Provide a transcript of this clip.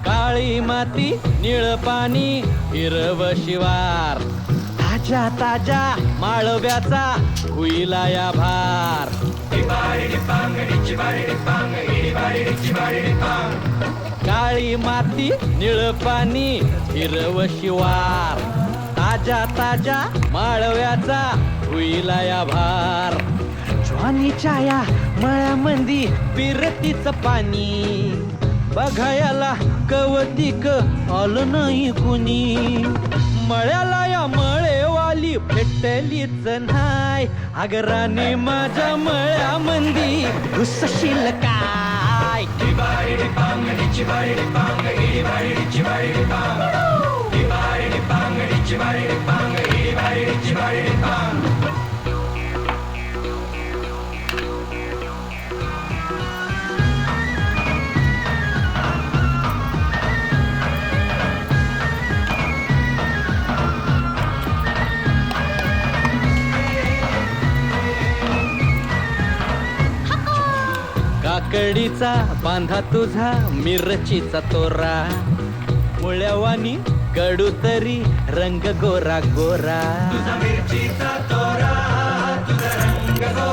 काळी माती निळ पाणी हिरव शिवार ताजा ताजा माळव्याचा हुईला या भार काळी माती निळ पाणी हिरव शिवार ताजा ताजा माळव्याचा हुईला या भार ज्वानीच्या या मळ्यामंदी पिरतीच पाणी बघायला कवतिक आलं नाही कुणी मळ्याला या मळेवाली भेटलीच नाय अगराने माझ्या मळ्यामंदी घुसशील काय काकडीचा बांधा तुझा मिरचीचा तोरा मुळ्यावानी कडू तरी रंग गोरा गोरा तुझा मिरचीचा तोरा तुझा रंग गोरा